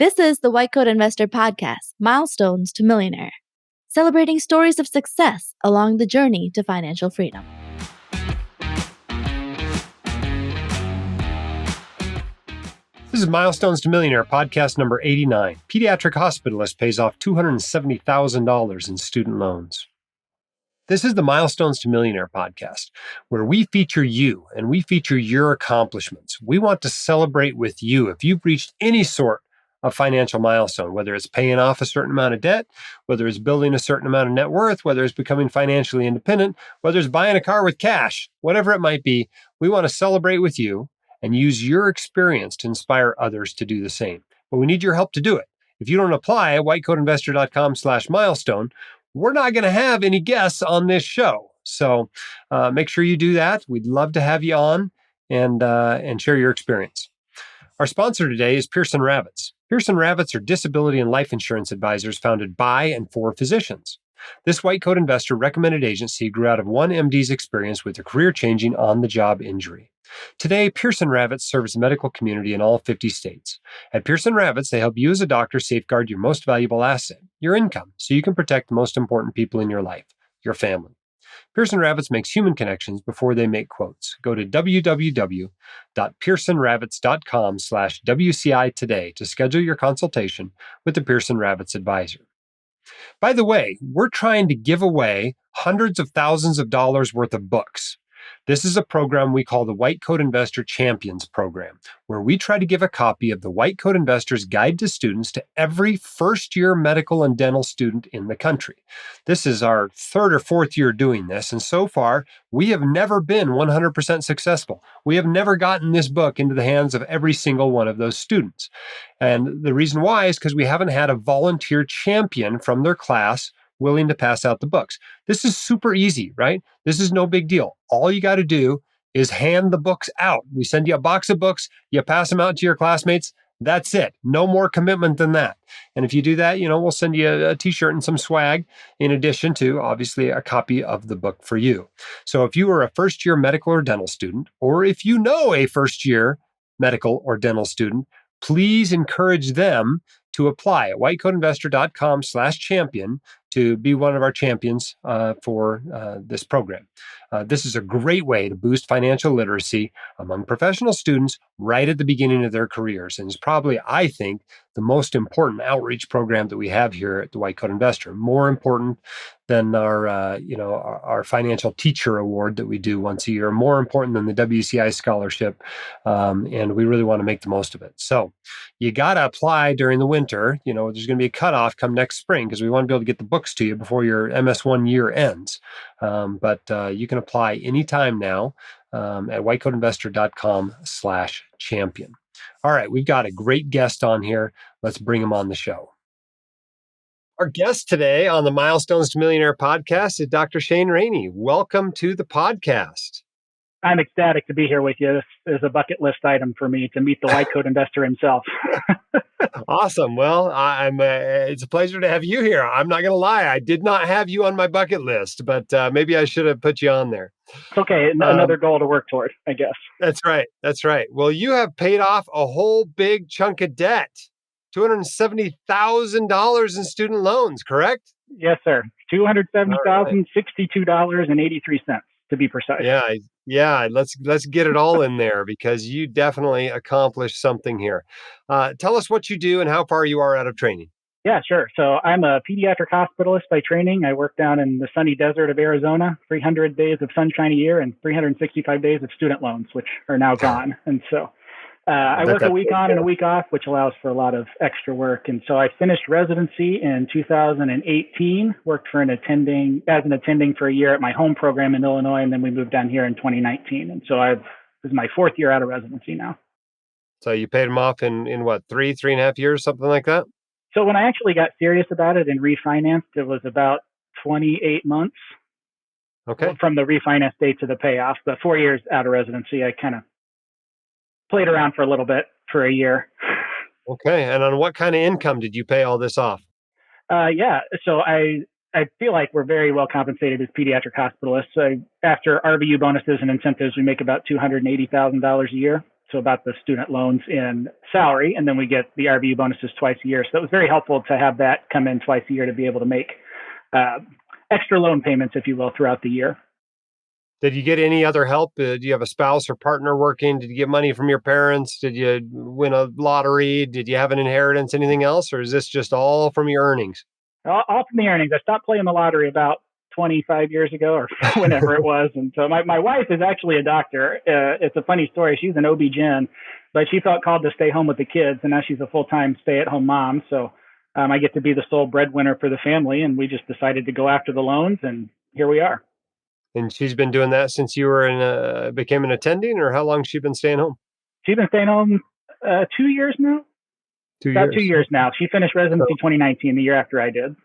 This is the White Coat Investor Podcast, Milestones to Millionaire, celebrating stories of success along the journey to financial freedom. This is Milestones to Millionaire, podcast number 89. Pediatric Hospitalist pays off $270,000 in student loans. This is the Milestones to Millionaire podcast, where we feature you and we feature your accomplishments. We want to celebrate with you if you've reached any sort of financial milestone, whether it's paying off a certain amount of debt, whether it's building a certain amount of net worth, whether it's becoming financially independent, whether it's buying a car with cash, whatever it might be. We want to celebrate with you and use your experience to inspire others to do the same. But we need your help to do it. If you don't apply at whitecoatinvestor.com/milestone, we're not going to have any guests on this show. So make sure you do that. We'd love to have you on and share your experience. Our sponsor today is Pearson Ravitz. Pearson Ravitz are disability and life insurance advisors founded by and for physicians. This white coat investor recommended agency grew out of one MD's experience with a career-changing on-the-job injury. Today, Pearson Ravitz serves the medical community in all 50 states. At Pearson Ravitz, they help you as a doctor safeguard your most valuable asset, your income, so you can protect the most important people in your life, your family. Pearson Ravitz makes human connections before they make quotes. Go to www.pearsonravitz.com/WCI today to schedule your consultation with the Pearson Ravitz advisor. By the way, we're trying to give away hundreds of thousands of dollars worth of books. This is a program we call the White Coat Investor Champions Program, where we try to give a copy of the White Coat Investor's Guide to Students to every first-year medical and dental student in the country. This is our third or fourth year doing this, and so far, we have never been 100% successful. We have never gotten this book into the hands of every single one of those students. And the reason why is because we haven't had a volunteer champion from their class willing to pass out the books. This is super easy, right? This is no big deal. All you got to do is hand the books out. We send you a box of books, you pass them out to your classmates. That's it. No more commitment than that. And if you do that, we'll send you a t-shirt and some swag in addition to, obviously, a copy of the book for you. So if you are a first-year medical or dental student, or if you know a first-year medical or dental student, please encourage them to apply at whitecoatinvestor.com/champion to be one of our champions for this program. This is a great way to boost financial literacy among professional students right at the beginning of their careers. And it's probably, I think, the most important outreach program that we have here at the White Coat Investor. More important than our financial teacher award that we do once a year. More important than the WCI scholarship. And we really want to make the most of it. So you got to apply during the winter. There's going to be a cutoff come next spring because we want to be able to get the books to you before your MS1 year ends. But you can apply anytime now at whitecoatinvestor.com/champion. All right, we've got a great guest on here. Let's bring him on the show. Our guest today on the Milestones to Millionaire podcast is Dr. Shane Rainey. Welcome to the podcast. I'm ecstatic to be here with you. This is a bucket list item for me to meet the white coat investor himself. Awesome. Well, it's a pleasure to have you here. I'm not going to lie. I did not have you on my bucket list, but maybe I should have put you on there. It's okay. Another goal to work toward, I guess. That's right. Well, you have paid off a whole big chunk of debt, $270,000 in student loans, correct? Yes, sir. $270,062.83 to be precise. Yeah. Let's get it all in there because you definitely accomplished something here. Tell us what you do and how far you are out of training. Yeah, sure. So I'm a pediatric hospitalist by training. I work down in the sunny desert of Arizona, 300 days of sunshine a year and 365 days of student loans, which are now gone. And so I work a week on and a week off, which allows for a lot of extra work. And so I finished residency in 2018, worked as an attending for a year at my home program in Illinois, and then we moved down here in 2019. And so this is my fourth year out of residency now. So you paid them off in what, 3.5 years, something like that? So when I actually got serious about it and refinanced, it was about 28 months. Okay. From the refinance date to the payoff. But 4 years out of residency, I kind of played around for a little bit for a year. Okay. And on what kind of income did you pay all this off? So I feel like we're very well compensated as pediatric hospitalists. So after RVU bonuses and incentives, we make about $280,000 a year. so about the student loans in salary, and then we get the RVU bonuses twice a year. So it was very helpful to have that come in twice a year to be able to make uh, extra loan payments, if you will, throughout the year. Did you get any other help? Do you have a spouse or partner working? Did you get money from your parents? Did you win a lottery? Did you have an inheritance? Anything else? Or is this just all from your earnings? All from the earnings. I stopped playing the lottery about 25 years ago or whenever it was. And so my wife is actually a doctor. It's a funny story. She's an OB-GYN, but she felt called to stay home with the kids. And now she's a full-time stay-at-home mom. So I get to be the sole breadwinner for the family. And we just decided to go after the loans. And here we are. And she's been doing that since you were became an attending, or how long has she been staying home? She's been staying home 2 years now. 2 years. About 2 years now. She finished residency 2019, the year after I did.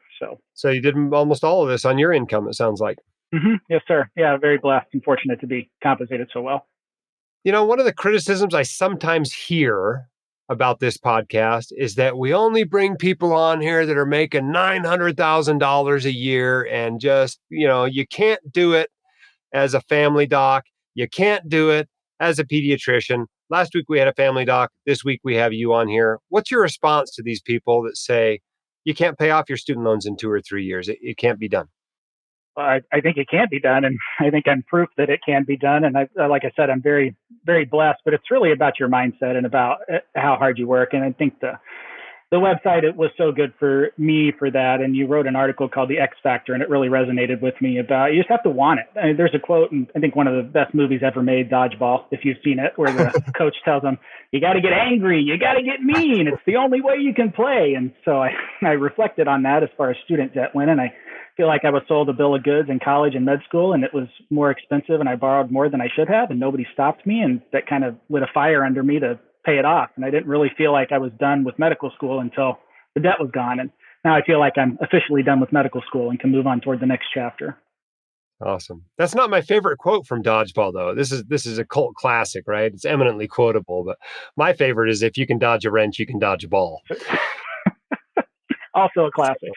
So you did almost all of this on your income, it sounds like. Yes, sir. Yeah, very blessed and fortunate to be compensated so well. One of the criticisms I sometimes hear about this podcast is that we only bring people on here that are making $900,000 a year, and just, you can't do it as a family doc. You can't do it as a pediatrician. Last week we had a family doc. This week we have you on here. What's your response to these people that say you can't pay off your student loans in 2 or 3 years? It can't be done. I think it can be done, and I think I'm proof that it can be done. And like I said, I'm very, very blessed. But it's really about your mindset and about how hard you work. And I think the website, it was so good for me for that. And you wrote an article called The X Factor, and it really resonated with me about you just have to want it. I mean, there's a quote, and I think one of the best movies ever made, Dodgeball, if you've seen it, where the coach tells them, you got to get angry, you got to get mean. It's the only way you can play. And so I reflected on that as far as student debt went, and I feel like I was sold a bill of goods in college and med school, and it was more expensive, and I borrowed more than I should have, and nobody stopped me. And that kind of lit a fire under me to pay it off. And I didn't really feel like I was done with medical school until the debt was gone. And now I feel like I'm officially done with medical school and can move on toward the next chapter. Awesome. That's not my favorite quote from Dodgeball, though. This is a cult classic, right? It's eminently quotable. But my favorite is, if you can dodge a wrench, you can dodge a ball. Also a classic.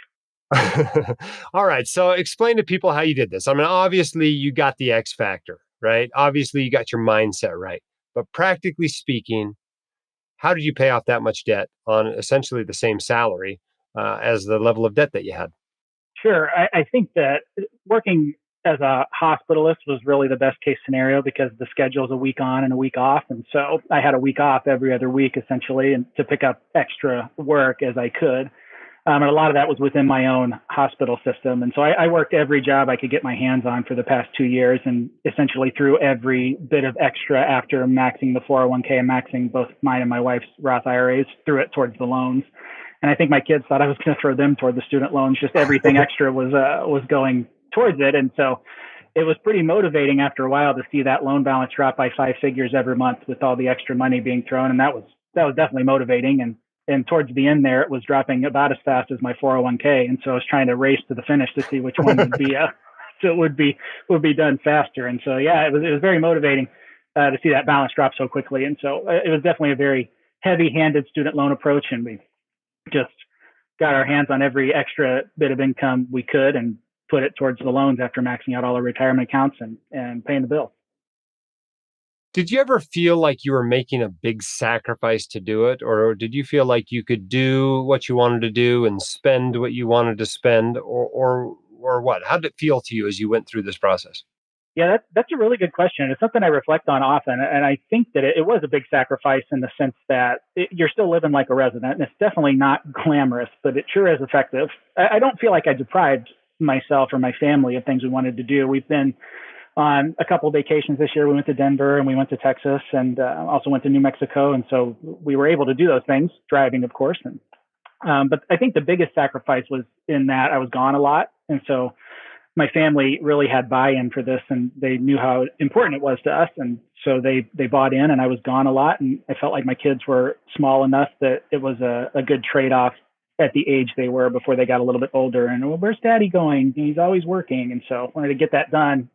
All right. So explain to people how you did this. I mean, obviously you got the X factor, right? Obviously you got your mindset right. But practically speaking, how did you pay off that much debt on essentially the same salary as the level of debt that you had? Sure. I think that working as a hospitalist was really the best case scenario, because the schedule is a week on and a week off. And so I had a week off every other week, essentially, and to pick up extra work as I could. And a lot of that was within my own hospital system. And so I worked every job I could get my hands on for the past 2 years, and essentially threw every bit of extra after maxing the 401k and maxing both mine and my wife's Roth IRAs, threw it towards the loans. And I think my kids thought I was going to throw them toward the student loans. Just everything extra was going towards it. And so it was pretty motivating after a while to see that loan balance drop by 5 figures every month with all the extra money being thrown. And that was definitely motivating. And towards the end there, it was dropping about as fast as my 401k. And so I was trying to race to the finish to see which one would be, so it would be done faster. And so, yeah, it was very motivating to see that balance drop so quickly. And so it was definitely a very heavy-handed student loan approach. And we just got our hands on every extra bit of income we could and put it towards the loans after maxing out all our retirement accounts and paying the bill. Did you ever feel like you were making a big sacrifice to do it? Or did you feel like you could do what you wanted to do and spend what you wanted to spend? Or what? How did it feel to you as you went through this process? Yeah, that's a really good question. It's something I reflect on often. And I think that it was a big sacrifice in the sense that you're still living like a resident. And it's definitely not glamorous, but it sure is effective. I don't feel like I deprived myself or my family of things we wanted to do. We've been on a couple of vacations this year. We went to Denver and we went to Texas, and also went to New Mexico. And so we were able to do those things, driving, of course. But I think the biggest sacrifice was in that I was gone a lot. And so my family really had buy-in for this, and they knew how important it was to us. And so they bought in, and I was gone a lot. And I felt like my kids were small enough that it was a good trade-off at the age they were before they got a little bit older. And, well, where's daddy going? He's always working. And so I wanted to get that done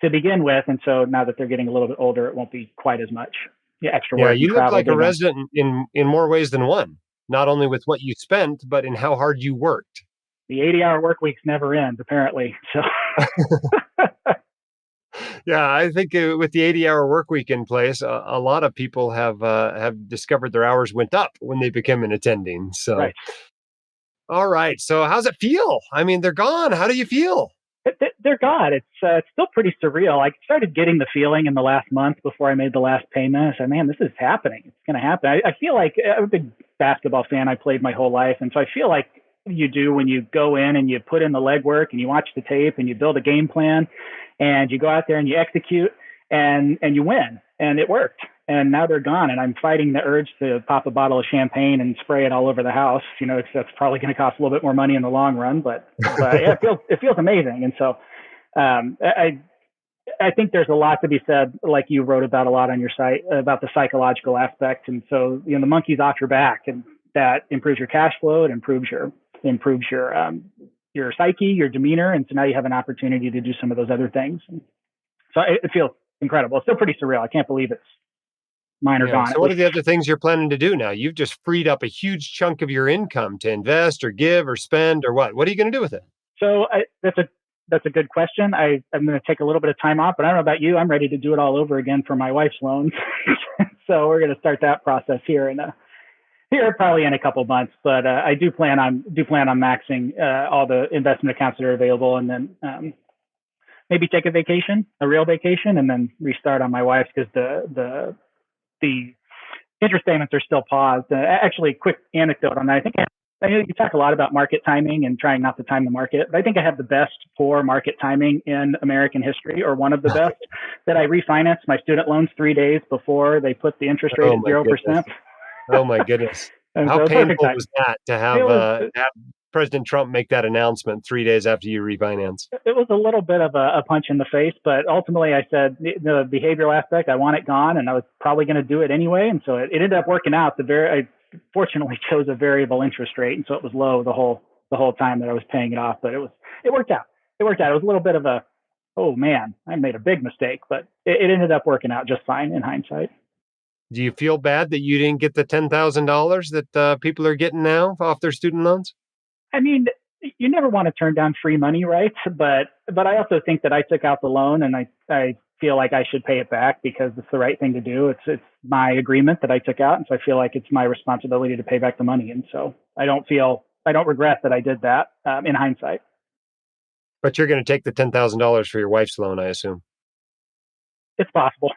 to begin with. And so now that they're getting a little bit older, it won't be quite as much extra work. Yeah, you look like a resident in more ways than one, not only with what you spent, but in how hard you worked. The 80-hour work weeks never end, apparently. So Yeah, I think with the 80-hour work week in place, a lot of people have discovered their hours went up when they became an attending. So, Right. all right. So, how's it feel? I mean, they're gone. How do you feel? They're gone. It's still pretty surreal. I started getting the feeling in the last month before I made the last payment. I said, man, this is happening. It's going to happen. I feel like I'm a big basketball fan. I played my whole life. And so I feel like you do when you go in and you put in the legwork and you watch the tape and you build a game plan and you go out there and you execute and you win. And it worked. And now they're gone. And I'm fighting the urge to pop a bottle of champagne and spray it all over the house. That's probably going to cost a little bit more money in the long run, but yeah, it feels amazing. And so I think there's a lot to be said, like you wrote about a lot on your site, about the psychological aspect. And so, the monkey's off your back, and that improves your cash flow. It improves your psyche, your demeanor. And so now you have an opportunity to do some of those other things. And so it feels incredible. It's still pretty surreal. I can't believe it's mine are gone. So what are the other things you're planning to do now? You've just freed up a huge chunk of your income to invest or give or spend or what? What are you going to do with it? So that's a good question. I'm going to take a little bit of time off, but I don't know about you. I'm ready to do it all over again for my wife's loans. So we're going to start that process here probably in a couple of months. But I do plan on maxing all the investment accounts that are available, and then maybe take a real vacation, and then restart on my wife's, because the interest payments are still paused. Actually, quick anecdote on that. I know you talk a lot about market timing and trying not to time the market, but I think I have the best poor market timing in American history, or one of the best. That I refinanced my student loans 3 days before they put the interest rate at 0%. Oh my goodness! How So painful was that to have President Trump make that announcement 3 days after you refinance? It was a little bit of a punch in the face, but ultimately I said the behavioral aspect, I want it gone, and I was probably going to do it anyway. And so it ended up working out. I fortunately chose a variable interest rate, and so it was low the whole time that I was paying it off. But it worked out. It worked out. It was a little bit of oh man, I made a big mistake, but it ended up working out just fine in hindsight. Do you feel bad that you didn't get the $10,000 that people are getting now off their student loans? I mean, you never want to turn down free money, right? But I also think that I took out the loan, and I feel like I should pay it back because it's the right thing to do. It's my agreement that I took out, and so I feel like it's my responsibility to pay back the money. And so I don't regret that I did that in hindsight. But you're going to take the $10,000 for your wife's loan, I assume. It's possible.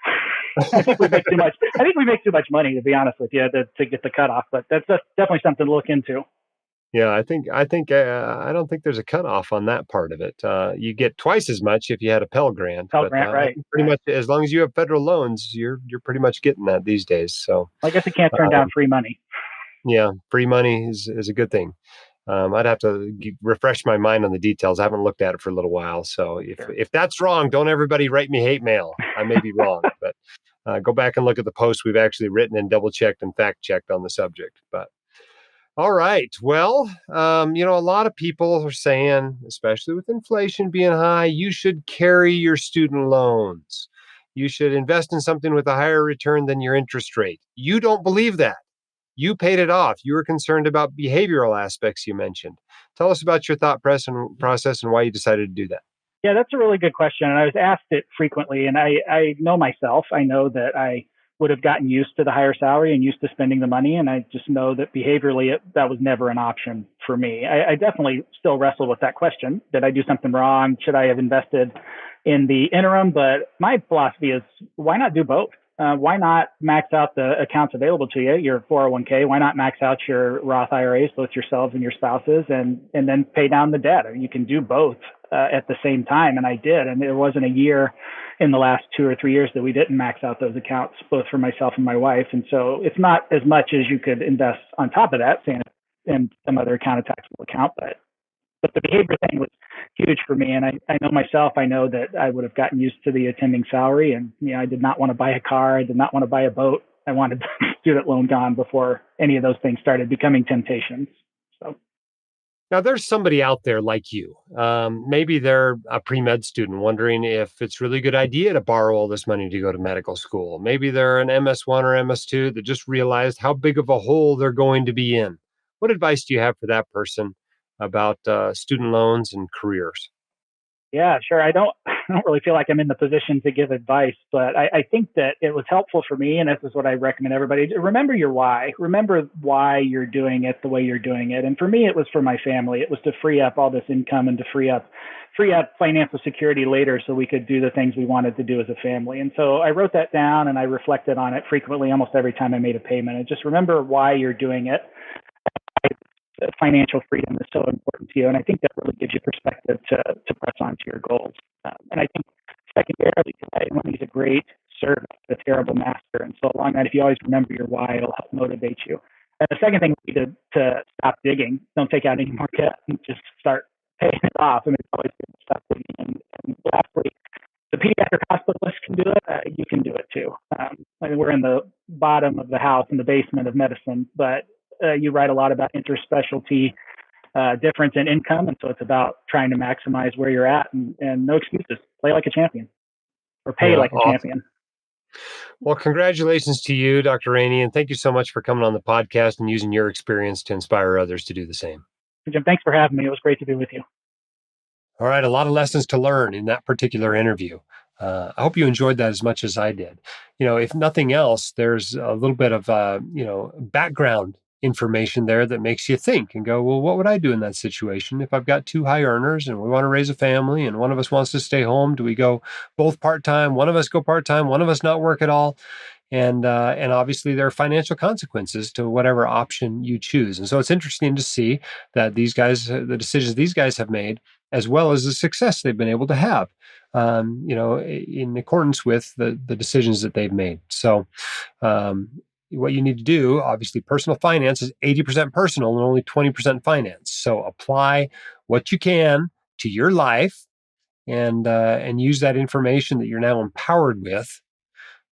I think we make too much. I think we make too much money, to be honest with you, to get the cutoff. But that's definitely something to look into. Yeah, I don't think there's a cutoff on that part of it. You get twice as much if you had a Pell Grant. Pell Grant, right? Pretty much, as long as you have federal loans, you're pretty much getting that these days. So I guess you can't turn down free money. yeah, free money is a good thing. I'd have to refresh my mind on the details. I haven't looked at it for a little while. So if that's wrong, don't everybody write me hate mail. I may be wrong, but go back and look at the posts we've actually written and double checked and fact checked on the subject. But all right. Well, a lot of people are saying, especially with inflation being high, you should carry your student loans. You should invest in something with a higher return than your interest rate. You don't believe that. You paid it off. You were concerned about behavioral aspects you mentioned. Tell us about your thought process and why you decided to do that. Yeah, that's a really good question. And I was asked it frequently. And I know myself. I know that I would have gotten used to the higher salary and used to spending the money. And I just know that behaviorally, that was never an option for me. I definitely still wrestle with that question. Did I do something wrong? Should I have invested in the interim? But my philosophy is, why not do both? Why not max out the accounts available to you, your 401k? Why not max out your Roth IRAs, both yourselves and your spouses, and then pay down the debt? You can do both at the same time. And I did. And there wasn't a year in the last 2 or 3 years that we didn't max out those accounts, both for myself and my wife. And so it's not as much as you could invest on top of that, say in some other account, a taxable account, but the behavior thing was huge for me. And I know myself, I know that I would have gotten used to the attending salary. And, I did not want to buy a car. I did not want to buy a boat. I wanted the student loan gone before any of those things started becoming temptations. So now there's somebody out there like you. Maybe they're a pre-med student wondering if it's really a good idea to borrow all this money to go to medical school. Maybe they're an MS1 or MS2 that just realized how big of a hole they're going to be in. What advice do you have for that person about student loans and careers? Yeah, sure. I don't really feel like I'm in the position to give advice, but I think that it was helpful for me. And this is what I recommend everybody. Remember your why. Remember why you're doing it the way you're doing it. And for me, it was for my family. It was to free up all this income and to free up financial security later so we could do the things we wanted to do as a family. And so I wrote that down and I reflected on it frequently, almost every time I made a payment. And just remember why you're doing it. Financial freedom is so important to you. And I think that really gives you perspective to press on to your goals. And I think secondarily, money is a great servant, a terrible master. And so along that, if you always remember your why, it'll help motivate you. And the second thing would be to stop digging. Don't take out any more debt and just start paying it off. And it's always good to stop digging. And lastly, the pediatric hospitalist can do it. You can do it too. We're in the bottom of the house, in the basement of medicine, but you write a lot about interspecialty difference in income. And so it's about trying to maximize where you're at and no excuses. Play like a champion or pay like a champion. Well, congratulations to you, Dr. Rainey, and thank you so much for coming on the podcast and using your experience to inspire others to do the same. Jim, thanks for having me. It was great to be with you. All right, a lot of lessons to learn in that particular interview. I hope you enjoyed that as much as I did. If nothing else, there's a little bit of background information there that makes you think and go, well, what would I do in that situation if I've got two high earners and we want to raise a family and one of us wants to stay home? Do we go both part-time? One of us go part-time, one of us not work at all? And obviously there are financial consequences to whatever option you choose. And so it's interesting to see that these guys, the decisions these guys have made, as well as the success they've been able to have, in accordance with the decisions that they've made. So what you need to do, obviously, personal finance is 80% personal and only 20% finance. So apply what you can to your life and use that information that you're now empowered with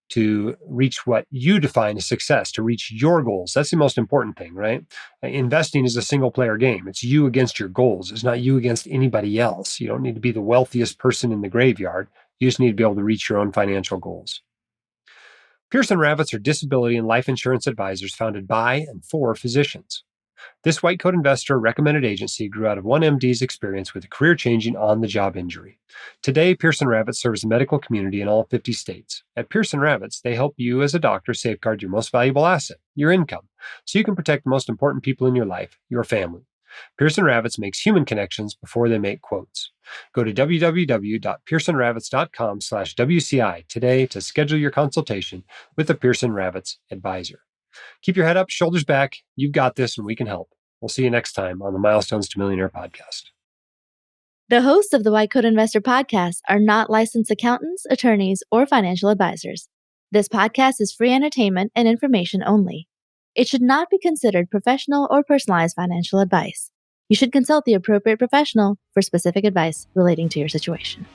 to reach what you define as success, to reach your goals. That's the most important thing, right? Investing is a single player game. It's you against your goals. It's not you against anybody else. You don't need to be the wealthiest person in the graveyard. You just need to be able to reach your own financial goals. Pearson Ravitz are disability and life insurance advisors founded by and for physicians. This white coat investor recommended agency grew out of one MD's experience with a career-changing on-the-job injury. Today, Pearson Ravitz serves the medical community in all 50 states. At Pearson Ravitz, they help you as a doctor safeguard your most valuable asset, your income, so you can protect the most important people in your life, your family. Pearson Ravitz makes human connections before they make quotes. Go to www.pearsonravitz.com/WCI today to schedule your consultation with a Pearson Ravitz advisor. Keep your head up, shoulders back. You've got this, and we can help. We'll see you next time on the Milestones to Millionaire podcast. The hosts of the White Coat Investor podcast are not licensed accountants, attorneys, or financial advisors. This podcast is free entertainment and information only. It should not be considered professional or personalized financial advice. You should consult the appropriate professional for specific advice relating to your situation.